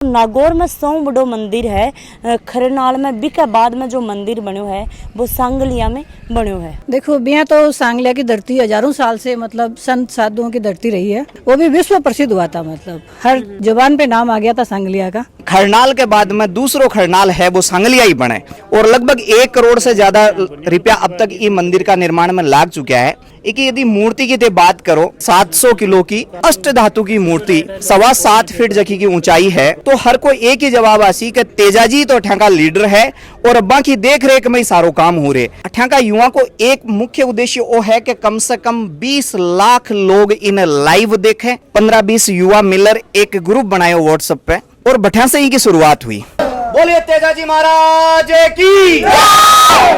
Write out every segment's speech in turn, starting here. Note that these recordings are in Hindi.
नागौर में सौ बड़ो मंदिर है। खरनाल में बिका बाद में जो मंदिर बनो है वो सांगलिया में बनो है। देखो बिया तो सांगलिया की धरती हजारों साल से मतलब संत साधुओं की धरती रही है। वो भी विश्व प्रसिद्ध हुआ था, मतलब हर जुबान पे नाम आ गया था सांगलिया का। खरनाल के बाद में दूसरो खरनाल है वो सांगलिया ही बने और लगभग 1 करोड़ से ज्यादा रुपया अब तक ये मंदिर का निर्माण में लाग चुका है। एक यदि मूर्ति की बात करो 700 किलो की अष्ट धातु की मूर्ति 7.25 फीट जकी की ऊंचाई है, तो हर कोई एक ही जवाब आसी कि तेजाजी तो अठा का लीडर है और बाकी देख रेख में ही सारो काम हो रहे। अठा का युवा को एक मुख्य उद्देश्य वो है कि कम से कम 20 लाख लोग इन लाइव देखें। 15-20 युवा मिलकर एक ग्रुप बनाए व्हाट्सएप पे और बठा से ही की शुरुआत हुई। बोलिए तेजाजी महाराज की।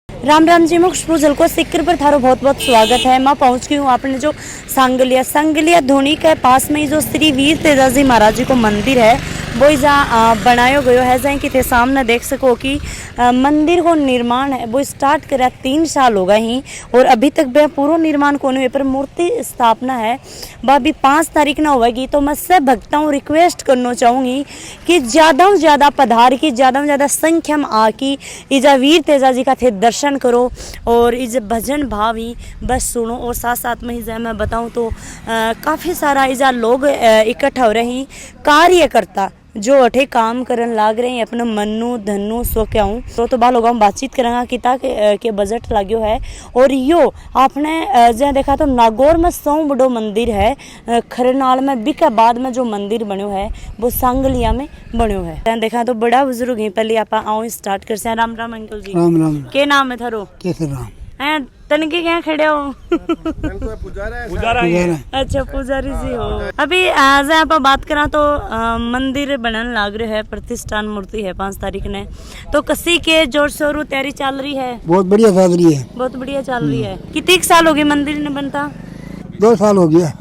राम राम जी, मैं खुशबू जलको सिक्कर पर थारो बहुत बहुत स्वागत है। मैं पहुंच गई हूँ आपने जो सांगलिया धोनी के पास में ही जो श्री वीर तेजाजी महाराज जी को मंदिर है वो जहाँ बनायो गयो है। जहाँ कि थे सामने देख सको कि मंदिर को निर्माण है वो स्टार्ट करा 3 साल हो गए ही और अभी तक वह पूरा निर्माण को नहीं, पर मूर्ति स्थापना है वह अभी 5 तारीख ना होगी। तो मैं सब भक्तों रिक्वेस्ट करना चाहूँगी कि ज़्यादा से ज़्यादा पधार की, ज़्यादा से ज़्यादा संख्या में आकी इजा वीर तेजाजी का थे दर्शन करो और इस भजन भाव ही बस सुनो। और साथ साथ में ही मैं बताऊँ तो काफ़ी सारा इजा लोग इकट्ठा हो रहे कार्यकर्ता जो अठे काम करन लाग रहे हैं अपने मनु धनु सो क्या हूँ तो बाल लोग बातचीत करेंगे किता के बजट लाग्यो है। और यो आपने जहाँ देखा तो नागौर में 100 बड़ो मंदिर है। खरनाल में बिका बाद में जो मंदिर बनो है वो सांगलिया में बनो है। जहाँ देखा तो बड़ा बुजुर्ग ही पहले आप आओ स्टार्ट कर से। राम राम अंकल जी। राम राम। के नाम है थारो? कैसे राम हैं तनके क्या खड़े हो? पुजारा। अच्छा पुजारी जी हो। अभी आज आप बात करा तो मंदिर बनन लाग रहे है, प्रतिष्ठान मूर्ति है 5 तारीख ने, तो कसी के जोर शोर तैयारी चल रही है? बहुत बढ़िया चल रही है। बहुत बढ़िया चल रही है। कितने साल हो गए मंदिर ने बनता? 2 साल हो गया।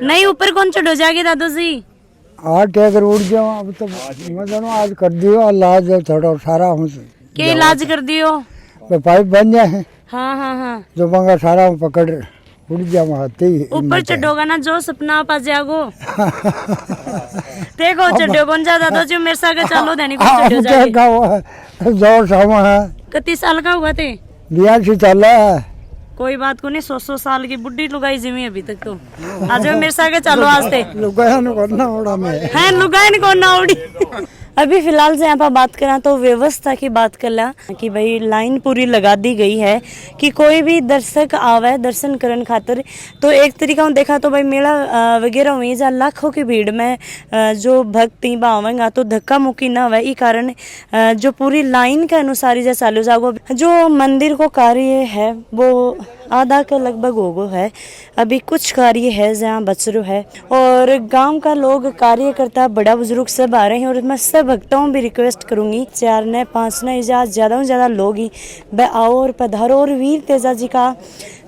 नहीं ऊपर कौन चढ़ो जाएगी दादू जी? आज क्या कर उठ जाओ अब तो मैं दोनों आज कर दियो इलाज थोड़ा सारा हूँ के इलाज कर दियो तो पाइप बन जाए। हाँ हाँ हाँ जो मंगा सारा पकड़ उड़ जाओ हाथी ऊपर चढ़ोगा ना जो सपना आप आ जाओ देखो चढ़ो कौन जा दादू जी मेरे साथ चलो देनी को चढ़ो जाएगी। जोर सामा है। कितने साल का हुआ थे? 82 साल है। कोई बात को नहीं, 100 साल की बुढ़ी लुगाई जिमी अभी तक तो आज मेरे साथ चलो आज ते लुगाया न करना ओड़ा में है लुगाई को ना उड़ी। अभी फिलहाल से यहाँ पर बात करें तो व्यवस्था की बात कर ला कि भाई लाइन पूरी लगा दी गई है कि कोई भी दर्शक आवे दर्शन करने खातिर। तो एक तरीका देखा तो भाई मेला वगैरह हुई जहाँ लाखों की भीड़ में जो भक्त आवेगा तो धक्का मुक्की ना हुआ। इस कारण जो पूरी लाइन के अनुसार ही चालू जाओ। जो मंदिर को कार्य है वो आधा का लगभग हो गो है, अभी कुछ कार्य है जहाँ बच रो है। और गांव का लोग कार्यकर्ता बड़ा बुजुर्ग सब आ रहे हैं और मैं सब भक्तों भी रिक्वेस्ट करूंगी 4 ने 5 ने ज़्यादा से ज़्यादा लोग ही वे आओ और पधारो और वीर तेजाजी का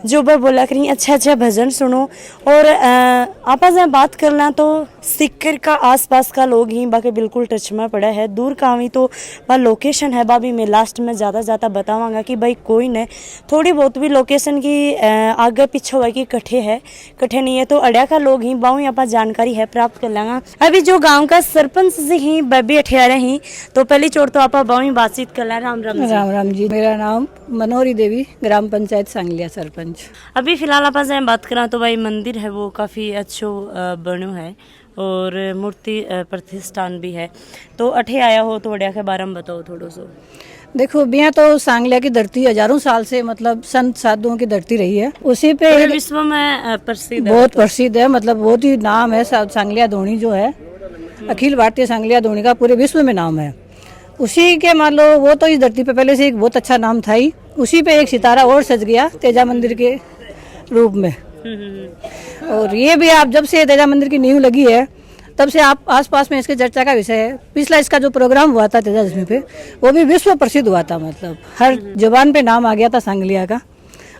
जो वह बोला करें अच्छा भजन सुनो। और आप जहाँ बात करना तो सिक्कर का आसपास का लोग ही बाकी बिल्कुल टच में पड़ा है। दूर का हुई तो वह लोकेशन है बाबी मैं लास्ट में ज़्यादा बताऊँगा कि भाई कोई ने थोड़ी बहुत भी लोकेशन की आगे पीछे हुआ कि कट्ठे है कट्ठे नहीं है तो अड़िया का लोग ही बाऊ यहाँ पर जानकारी है प्राप्त कर लेंगे। अभी जो गाँव का सरपंच से ही बबी अठियारे ही तो पहली चोट तो आप बाऊ बातचीत कर लें। राम राम। राम राम जी। मेरा नाम मनोहरी देवी, ग्राम पंचायत सांगलिया सरपंच। अभी फिलहाल आप बात करा तो भाई मंदिर है वो काफ़ी अच्छो बनो है और मूर्ति प्रतिष्ठान भी है। तो अठे आया हो तो अड़िया के बारे में बताओ थोड़ा सो। देखो बिया तो सांगलिया की धरती हजारों साल से मतलब संत साधुओं की धरती रही है। उसी पे विश्व में प्रसिद्ध बहुत प्रसिद्ध है, मतलब बहुत ही नाम है। सांगलिया धोनी जो है अखिल भारतीय सांगलिया धोनी का पूरे विश्व में नाम है। उसी के मान लो वो तो इस धरती पे पहले से एक बहुत अच्छा नाम था ही। उसी पे एक सितारा और सज गया तेजा मंदिर के रूप में। और ये भी आप जब से तेजा मंदिर की नींव लगी है तब से आप आसपास में इसके चर्चा का विषय है। पिछला इसका जो प्रोग्राम हुआ था तेजा दशमी पे वो भी विश्व प्रसिद्ध हुआ था, मतलब हर जुबान पे नाम आ गया था सांगलिया का।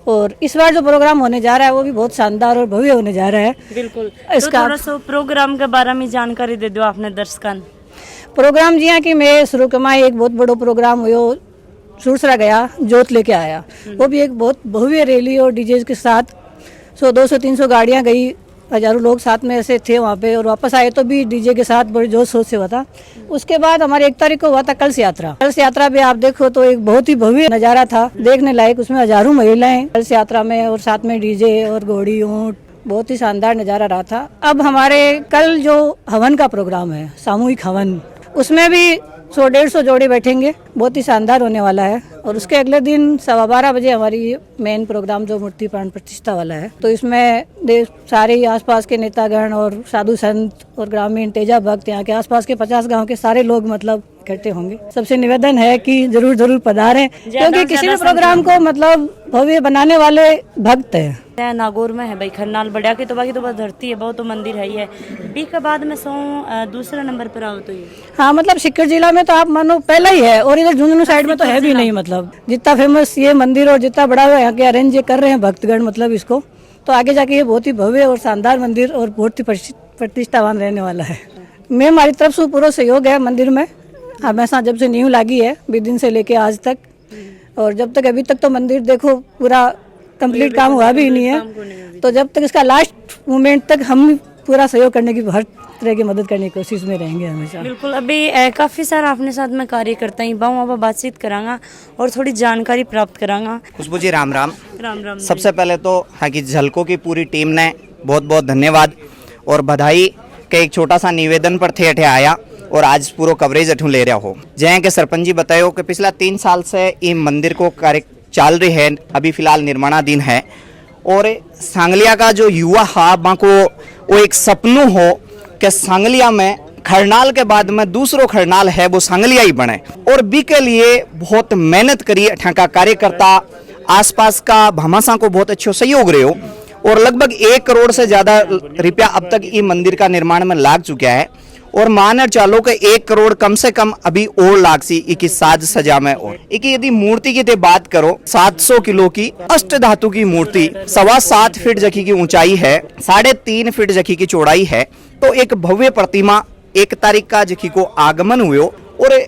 और इस बार जो प्रोग्राम होने जा रहा है वो भी बहुत शानदार और भव्य होने जा रहा है। बिल्कुल। इसका तो थोड़ा सा प्रोग्राम के बारे में जानकारी दे दो आपने दर्शकों। प्रोग्राम जी हाँ कि मैं शुरू कमा एक बहुत बड़ो प्रोग्राम हुआ सुरसरा गया जोत लेके आया। वो भी एक बहुत भव्य रैली और डीजे के साथ 100 200 300 गाड़ियाँ गई हजारों लोग साथ में ऐसे थे वहाँ पे, और वापस आए तो भी डीजे के साथ बड़े जोश शोर से हुआ था। उसके बाद हमारे 1 तारीख को हुआ था कलश यात्रा। कलश यात्रा भी आप देखो तो एक बहुत ही भव्य नज़ारा था, देखने लायक। उसमें हजारों महिलाएं कलश यात्रा में, और साथ में डीजे और घोड़ी ऊंट, बहुत ही शानदार नज़ारा रहा था। अब हमारे कल जो हवन का प्रोग्राम है, सामूहिक हवन, उसमें भी 100-150 जोड़े बैठेंगे, बहुत ही शानदार होने वाला है। और उसके अगले दिन 12:15 बजे हमारी मेन प्रोग्राम जो मूर्ति प्राण प्रतिष्ठा वाला है, तो इसमें सारे ही आसपास के नेतागण और साधु संत और ग्रामीण तेजा भक्त, यहाँ के आसपास के 50 गांव के सारे लोग मतलब इकट्ठे होंगे। सबसे निवेदन है कि जरूर जरूर पधारें, क्योंकि किसी भी प्रोग्राम को मतलब भव्य बनाने वाले भक्त है। नागौर में है भाई खरनाल बढ़िया की तो बाकी तो बस धरती है, बहुत तो मंदिर है ही है। बी के बाद में दूसरा नंबर पर आओ तो ये हाँ, मतलब सिक्कर जिला में तो आप मानो पहला ही है, और इधर झुंझुनू साइड में तो है भी नहीं। मतलब जितना फेमस ये मंदिर और जितना बड़ा यहाँ के अरेंज कर रहे हैं भक्तगण, मतलब इसको तो आगे जाके ये बहुत ही भव्य और शानदार मंदिर और बहुत ही प्रतिष्ठावान रहने वाला है। मैं हमारी तरफ से पूरा सहयोग है मंदिर में, हमेशा जब से नींव लागी है 20 दिन से लेके आज तक, और जब तक अभी तक तो मंदिर देखो पूरा कंप्लीट काम हुआ भी नहीं है, तो जब तक इसका लास्ट मोमेंट तक हम पूरा सहयोग करने की, हर तरह की मदद करने की कोशिश में रहेंगे हमेशा। बिल्कुल। अभी काफी सारा अपने साथ में कार्य करता ही बाहू बातचीत करांगा और थोड़ी जानकारी प्राप्त करांगा। खुशबू जी राम राम। राम राम। सबसे पहले तो हाँ कि झलकों की पूरी टीम ने बहुत बहुत धन्यवाद और बधाई के एक छोटा सा निवेदन पर थे अठे आया और आज पूरा कवरेज अठू ले रहा हो। जय के सरपंच जी बतायो कि पिछला 3 साल से ये मंदिर को कार्य चल रही है, अभी फिलहाल निर्माणाधीन है। और सांगलिया का जो युवा हा बाको वो एक सपनू हो कि सांगलिया में खरनाल के बाद में दूसरो खरनाल है वो सांगलिया ही बने, और बी के लिए बहुत मेहनत करी। अठा कार्यकर्ता आसपास का भामासा को बहुत अच्छा सहयोग रहे हो, और लगभग 1 करोड़ से ज्यादा रुपया अब तक ये मंदिर का निर्माण में लाग चुका है। और मानर चालो के 1 करोड़ कम से कम अभी और लाग सी इकी साज सजा में। और इकी यदि मूर्ति की ते बात करो, 700 किलो की अष्ट धातु की मूर्ति, 7.25 फीट जखी की ऊंचाई है, 3.5 फीट जखी की चौड़ाई है। तो एक भव्य प्रतिमा 1 तारीख का जखी को आगमन हुए, और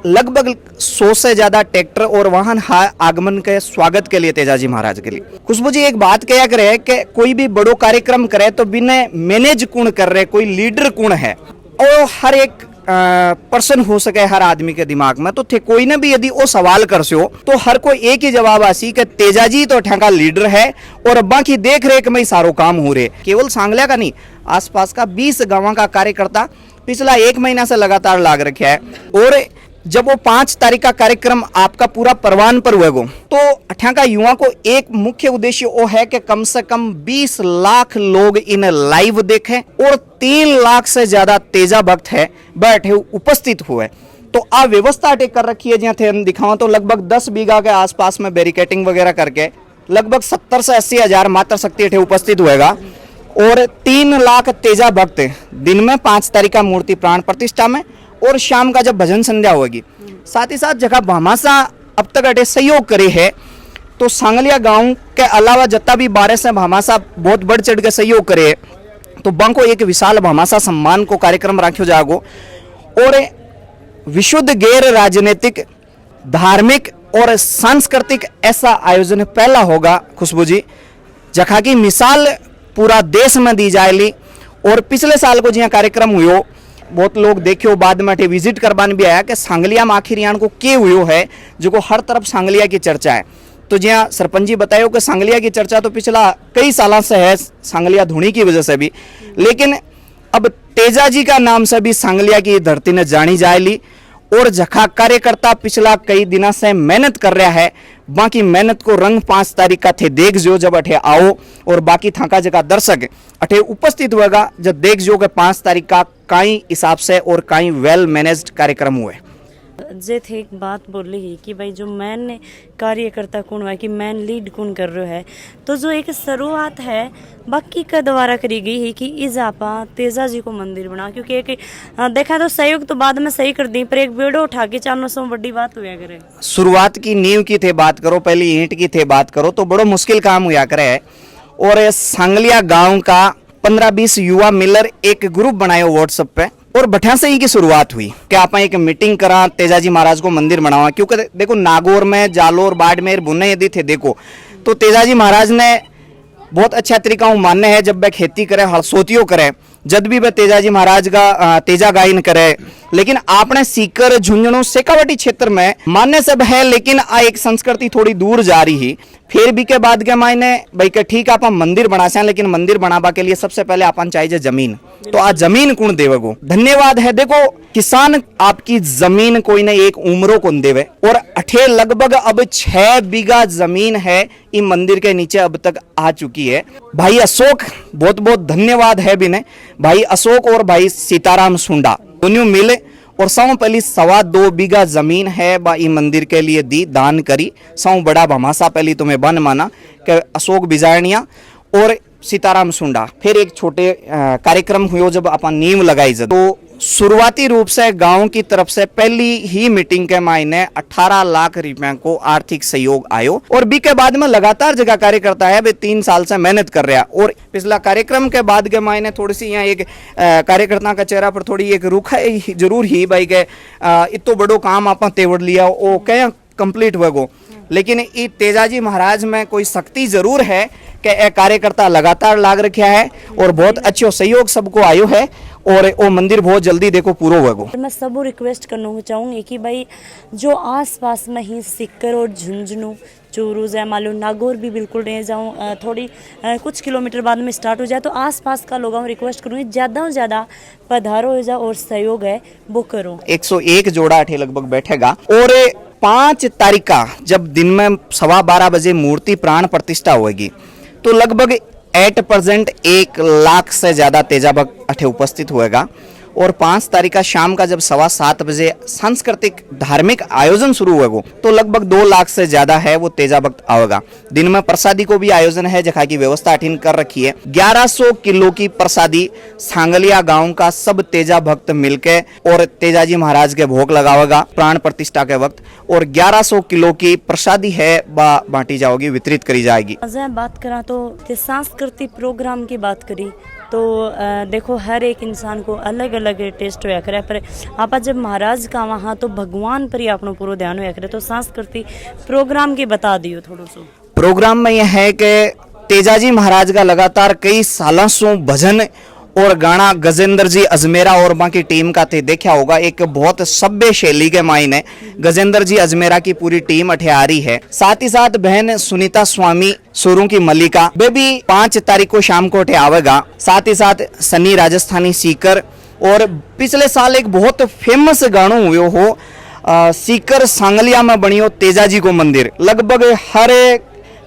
लगभग 100 से ज्यादा ट्रैक्टर और वाहन आगमन के स्वागत के लिए तेजाजी महाराज के लिए। खुशबू जी एक बात कहा करे कि कोई भी बड़ो कार्यक्रम करे तो बिना मैनेज कौन कर रहे, कोई लीडर कौन है, और हर एक पर्सन हो सके हर आदमी के दिमाग में, तो थे कोई ना भी यदि वो सवाल कर सो तो हर कोई एक ही जवाब आसी कि तेजाजी तो ठेका लीडर है और बाकी देख रेख में ही सारो काम हो रहे। केवल सांगलिया का नहीं, आसपास का 20 गांव का कार्यकर्ता पिछला 1 महीना से लगातार लाग रखा है। और जब वो 5 तारीख का कार्यक्रम आपका पूरा परवान पर हुएगो, तो अठा का युवा को एक मुख्य उद्देश्य वो है कि कम से कम 20 लाख लोग इन लाइव देखें, और 3 लाख से ज्यादा तेजा भक्त है बैठे उपस्थित हुए। तो आ व्यवस्था अटे कर रखी है, जहाँ थे दिखावा तो लगभग 10 बीघा के आसपास में बैरिकेटिंग वगैरह करके लगभग 70 से 80 हजार मात्र शक्ति अठे उपस्थित हुएगा। और 3 लाख तेजा भक्त दिन में 5 तारीख का मूर्ति प्राण प्रतिष्ठा में, और शाम का जब भजन संध्या होगी। साथ ही साथ जगह भामासा अब तक अटे सहयोग करे है, तो सांगलिया गांव के अलावा जत्ता भी 12 से भामासा बहुत बढ़ चढ़ के सहयोग करे, तो बांको एक विशाल भामासा सम्मान को कार्यक्रम रखो जागो। और विशुद्ध गैर राजनीतिक, धार्मिक और सांस्कृतिक ऐसा आयोजन पहला होगा खुशबू जी, जखा की मिसाल पूरा देश में दी जाएली। और पिछले साल को जहाँ कार्यक्रम हुए बहुत लोग देखियो, बाद में विजिट करवान भी आया कि सांगलिया में आखिर यान को के हुए है, जो को हर तरफ सांगलिया की चर्चा है। तो जहाँ सरपंच जी बतायो कि सांगलिया की चर्चा तो पिछला कई सालों से है, सांगलिया धुनी की वजह से भी, लेकिन अब तेजाजी का नाम से भी सांगलिया की धरती ने जानी जाएली। और जखा कार्यकर्ता पिछला कई दिनों से मेहनत कर रहा है, बाकी मेहनत को रंग 5 तारीख का थे देख जो जब अठे आओ, और बाकी थाका जगह दर्शक अठे उपस्थित होगा जब देख जो के 5 तारीख का काई हिसाब से और काई वेल मैनेज्ड कार्यक्रम हुए। जे थे एक बात बोली ही कि भाई जो मैन कार्यकर्ता कौन है कि मैन लीड कौन कर रहे है, तो जो एक शुरुआत है बाकी का द्वारा करी गई है कि इस आपा तेजा जी को मंदिर बना, क्योंकि एक देखा तो सहयोग तो बाद में सही कर दी, पर एक बेड़ो उठा के 400 बड़ी बात हुआ करे। शुरुआत की नींव की थे बात करो, पहली ईंट की थे बात करो, तो बड़ो मुश्किल काम हुआ करे। और सांगलिया गाँव का 15-20 युवा मिलकर एक ग्रुप बनायो व्हाट्सएप पे, और भठिया से ही की शुरुआत हुई कि आप एक मीटिंग करा, तेजाजी महाराज को मंदिर बनावा। क्योंकि देखो नागौर में, जालोर, बाड़मेर, बुन्ने यदि थे देखो, तो तेजाजी महाराज ने बहुत अच्छा तरीका हूँ मान्य है जब वह खेती करे हड़सोतियों करे जब भी वह तेजाजी महाराज का तेजा गायन करे। लेकिन आपने सीकर झुंझुनू शेखावटी क्षेत्र में मान्य सब है लेकिन आ एक संस्कृति थोड़ी दूर जा रही। फिर भी के बाद के मायने भाई के ठीक आप मंदिर बना से लेकिन मंदिर बनाबा के लिए सबसे पहले अपन चाहिए जमीन। तो आ जमीन कौन देवेगो? धन्यवाद है। देखो किसान आपकी जमीन कोई न एक उम्रों को देवे और अठे लगभग अब 6 बीघा जमीन है इन मंदिर के नीचे अब तक आ चुकी है। भाई अशोक बहुत बहुत धन्यवाद है भी ने भाई अशोक और भाई सीताराम सुंडा दोनों मिले और सौ पहली 2.25 बीघा जमीन है बा ई मंदिर के लिए दी दान करी। सौ बड़ा भमासा पहली तुम्हें बन माना कि अशोक बिजारनिया और सीताराम सुंडा। फिर एक छोटे कार्यक्रम हुए जब अपन नींव लगाई तो शुरुआती रूप से गांव की तरफ से पहली ही मीटिंग के मायने 18 लाख रुपए को आर्थिक सहयोग आयो और बी के बाद में लगातार जगह कार्य करता है। वे 3 साल से मेहनत कर रहा और पिछला कार्यक्रम के बाद के मायने थोड़ी सी यहाँ एक कार्यकर्ता का चेहरा पर थोड़ी एक रुख जरूर ही भाई के इतो बड़ो काम आप तेवड़ लिया वो क्या कंप्लीट होगो। लेकिन ये तेजाजी महाराज में कोई शक्ति जरूर है कि यह कार्यकर्ता लगातार लाग रखा है और बहुत अच्छो सहयोग सबको आयो है और वो मंदिर बहुत जल्दी देखो पूरा होगा। मैं सबको रिक्वेस्ट करना चाहूँगी कि भाई जो आसपास में ही सीकर और झुंझुनू चूरू है मालूम नागौर भी बिल्कुल रह जाऊँ थोड़ी कुछ किलोमीटर बाद में स्टार्ट हो जाए तो आसपास का लोगों को रिक्वेस्ट करूँगी ज़्यादा से ज़्यादा पधारो हो जाओ और सहयोग है वो करो। 101 जोड़ा अठे लगभग बैठेगा और 5 तारीख का जब दिन में 12:15 बजे मूर्ति प्राण प्रतिष्ठा होगी तो लगभग 8% 1 लाख से ज्यादा तेजा भक्त अठे उपस्थित होएगा और 5 तारीख का शाम का जब 7:15 बजे सांस्कृतिक धार्मिक आयोजन शुरू होगा तो लगभग 2 लाख से ज्यादा है वो तेजा भक्त आएगा। दिन में प्रसादी को भी आयोजन है जखा की व्यवस्था अठीन कर रखी है। 1100 किलो की प्रसादी सांगलिया गांव का सब तेजा भक्त मिलके और तेजाजी महाराज के भोग लगावेगा प्राण प्रतिष्ठा के वक्त और 1100 किलो की प्रसादी है बांटी जाओगी वितरित करी जाएगी। बात करा तो सांस्कृतिक प्रोग्राम की बात करी तो देखो हर एक इंसान को अलग अलग टेस्ट होया करे पर आप जब महाराज का वहाँ तो भगवान पर ही अपना पूरा ध्यान होया करे तो सांस्कृतिक प्रोग्राम की बता दियो थोड़ा सो। प्रोग्राम में यह है कि तेजाजी महाराज का लगातार कई सालों से भजन और गाना गजेंद्र जी अजमेरा और बाकी टीम का थे देखा होगा एक बहुत सभ्य शैली के मायने गजेंद्र जी अजमेरा की पूरी टीम अठे आ रही है। साथ ही साथ बहन सुनीता स्वामी सूरों की मल्लिका वे भी 5 तारीख को शाम को अठे आवेगा। साथ ही साथ सनी राजस्थानी सीकर और पिछले साल एक बहुत फेमस गानो हुए हो सीकर सांगलिया में बनियो तेजाजी को मंदिर लगभग हर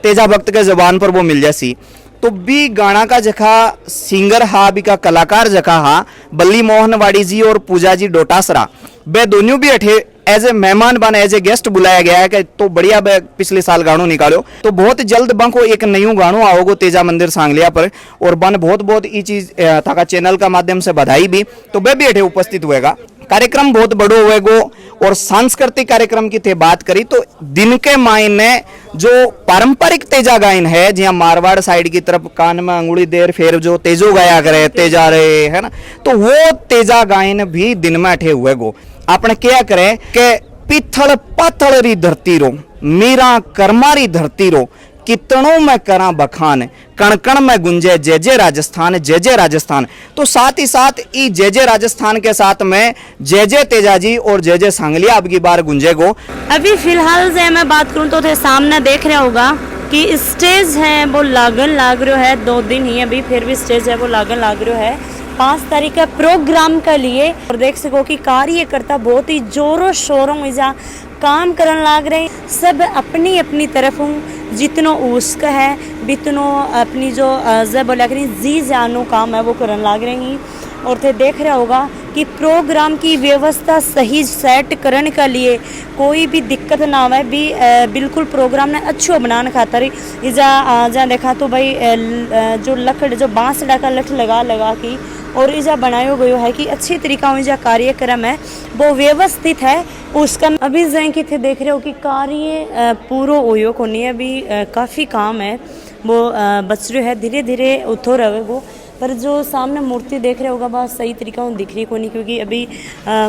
तेजा भक्त के जबान पर वो मिल जासी तो भी गाना का जखा सिंगर हा भी का कलाकार जखा हा बल्ली मोहनवाड़ी जी और पूजा जी डोटासरा बे दोनों भी अठे एज ए मेहमान बन एज ए गेस्ट बुलाया गया है कि तो बढ़िया पिछले साल गानो निकालो तो बहुत जल्द बंको एक नयू गानो आओगो तेजा मंदिर सांगलिया पर और बन बहुत ये चीज थाका चैनल का माध्यम से बधाई भी तो वे भी अठे उपस्थित हुएगा। कार्यक्रम बहुत बड़ो हुएगो और सांस्कृतिक कार्यक्रम की थे बात करी तो दिन के मायने जो पारंपरिक तेजा गायन है जहाँ मारवाड़ साइड की तरफ कान में अंगुली देर फिर जो तेजो गाया करे तेजा रहे है ना तो वो तेजा गायन भी दिन में अठे हुएगो। आपने क्या करे कि पिथल पाथल री धरती रो मीरा कर्मारी धरती रो कितनों में करा बखान कण कण में गुंजे जय जय राजस्थान जय जय राजस्थान। तो साथ ही साथ ई जय जय राजस्थान के साथ में जय जय तेजाजी और जय जय सांगलिया अब की बार गुंजेगो। अभी फिलहाल से मैं बात करूं तो थे सामने देख रहा होगा कि स्टेज है वो लाग रहा है 2 दिन ही अभी फिर भी स्टेज है वो लाग रहा है 5 तारीख का प्रोग्राम के लिए और देख सको कि कार्यकर्ता बहुत ही जोरों शोरों में काम करन लाग रहे सब अपनी अपनी तरफ जितनो उसका है बितनो अपनी जो बोला करें जी जानो काम है वो करन लाग रही और थे देख रहा होगा कि प्रोग्राम की व्यवस्था सही सेट करने के लिए कोई भी दिक्कत ना आवे भी बिल्कुल प्रोग्राम ने अच्छो बनाने खातर इजा देखा तो भाई जो लकड़ जो बांस का लठ लगा की और इजा बनायो गयो है कि अच्छी तरीका इजा कार्यक्रम है वो व्यवस्थित है उसका अभी जैन की थे देख रहे हो कि कार्य पूरो होयो को नहीं अभी काफ़ी काम है वो बच रहे है धीरे धीरे उठो रहे वो पर जो सामने मूर्ति देख रहे होगा बहुत सही तरीका से दिख रही को नहीं क्योंकि अभी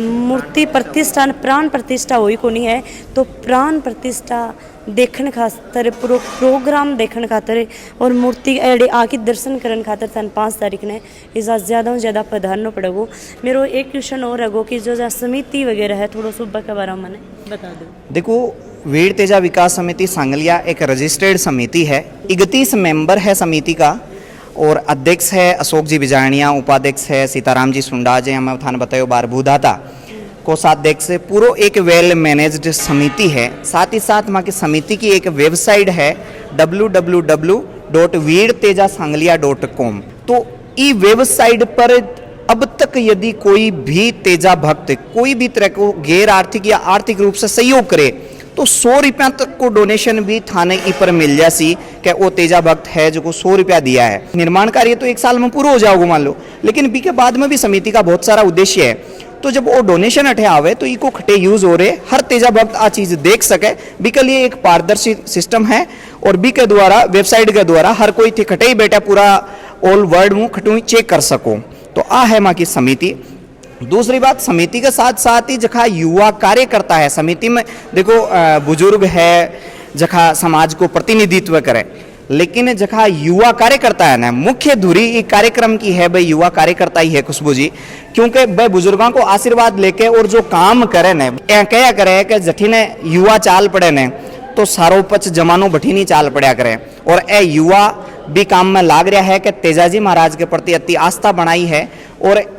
मूर्ति प्रतिष्ठा प्राण प्रतिष्ठा हुई को नहीं है तो प्राण प्रतिष्ठा देखण खातर प्रोग्राम देखण खातर और मूर्ति एड़े आके दर्शन करन खातर सन 5 तारीख ने इस ज़्यादा से ज़्यादा पधारना पड़ेगो। मेरो एक क्वेश्चन और है कि जो समिति वगैरह है थोड़ा सुबह के बारे में मैंने बता दो। देखो, वीर तेजा विकास समिति सांगलिया एक रजिस्टर्ड समिति है। 31 मेंबर है समिति का और अध्यक्ष है अशोक जी बिजाणिया, उपाध्यक्ष है सीताराम जी सुंडा जे हमें थाने बतायो बार बुधाता कोषाध्यक्ष है। पूरो एक वेल मैनेज्ड समिति है। साथ ही साथ वहाँ की समिति की एक वेबसाइट है www.veertejasangalia.com। तो ई वेबसाइट पर अब तक यदि कोई भी तेजा भक्त कोई भी तरह को गैर आर्थिक या आर्थिक रूप से सहयोग करे तो 100 रुपया तक को डोनेशन भी थाने ई पर मिल जासी कि वो तेजा भक्त है जो को 100 रुपया दिया है। निर्माण कार्य तो 1 साल में पूरा हो जाओगे मान लो, लेकिन बी के बाद में भी समिति का बहुत सारा उद्देश्य है। तो जब वो डोनेशन अठे आवे तो इको खटे यूज हो रहे, हर तेजा भक्त आ चीज देख सके। बी के लिए एक पारदर्शी सिस्टम है और बी के द्वारा वेबसाइट के द्वारा हर कोई थी खटे ही बैठा पूरा ऑल वर्ल्ड में खटू चेक कर सको। तो आ है माँ की समिति। दूसरी बात, समिति के साथ साथ ही जखा युवा कार्य करता है समिति में, देखो बुजुर्ग है जखा समाज को प्रतिनिधित्व करे, लेकिन जखा युवा कार्य करता है ना, मुख्य धुरी एक कार्यक्रम की है भाई युवा कार्यकर्ता ही है खुशबू जी। क्योंकि भाई बुजुर्गों को आशीर्वाद लेके और जो काम करे ने क्या करे कि जठी ने युवा चाल पड़े ने तो सारो पच जमानो बठी नहीं चाल पड़ा करे। और ए युवा भी काम में लाग रहा है कि तेजाजी महाराज के प्रति अति आस्था बनाई है और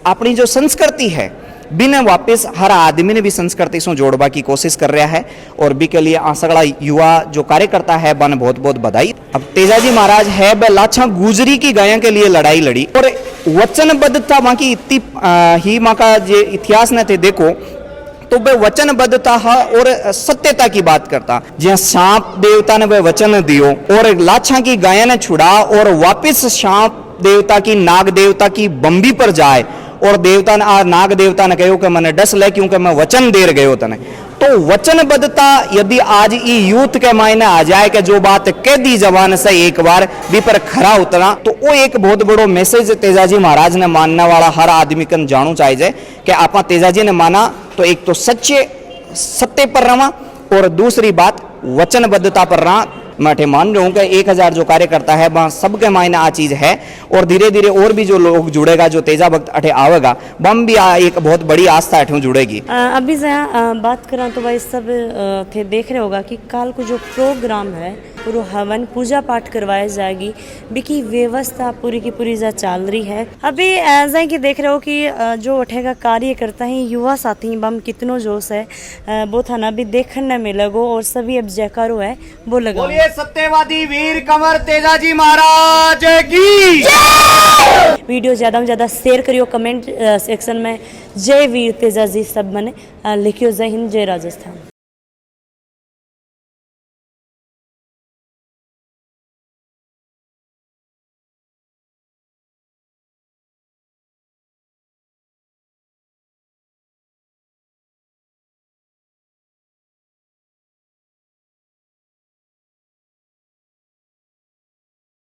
अपनी जो संस्कृति है बिना वापस हर आदमी ने भी संस्कृति से जोड़वा की कोशिश कर रहा है। और बी के लिए सगड़ा युवा जो कार्यकर्ता है बन बहुत बहुत बधाई। अब तेजाजी महाराज है वह लाछा गुजरी की गायों के लिए लड़ाई लड़ी और वचनबद्धता वहाँ की इतनी ही माँ का जो इतिहास ने थे देखो तो वह वचनबद्धता है और सत्यता की बात करता। जहाँ सांप देवता ने वह वचन दियो और लाछा की गाय ने छुड़ा और वापिस सांप देवता की नाग देवता की बम्बी पर जाए और देवता ने नाग देवता ने कहो कि मैंने डस ले क्योंकि मैं वचन देर गयो तने। तो वचनबद्धता यदि आज ई यूथ के मायने आ जाए कि जो बात कह दी जवान से एक बार भी पर खरा उतरा, तो वो एक बहुत बड़ो मैसेज तेजाजी महाराज ने मानने वाला हर आदमी कन जानू चाहिए कि आपा तेजाजी ने माना तो एक तो सच्चे सत्य पर रहा और दूसरी बात वचनबद्धता पर रहा। मैं मान रहा हूँ कि 1000 जो कार्यकर्ता है वहाँ सबके मायने आ चीज है और धीरे धीरे और भी जो लोग जुड़ेगा जो तेजा भक्त अठे आवेगा बम भी एक बहुत बड़ी आस्था अठे जुड़ेगी। अभी जहाँ बात करा तो भाई सब थे देख रहे होगा कि कल को जो प्रोग्राम है पूरा हवन पूजा पाठ करवाया जाएगी बिकी व्यवस्था पूरी की पूरी जा चल रही है। अभी ऐसा कि देख रहे हो कि जो उठेगा कार्य करता है युवा साथी बम कितनो जोश है वो थाना भी देखने मिलेगो और सभी अब जयकारो है वो लगा। सत्यवादी वीर कंवर तेजाजी महाराज की वीडियो ज़्यादा से ज़्यादा शेयर करियो, कमेंट सेक्शन में जय वीर तेजाजी सब मने लिखियो। जय हिंद, जय राजस्थान।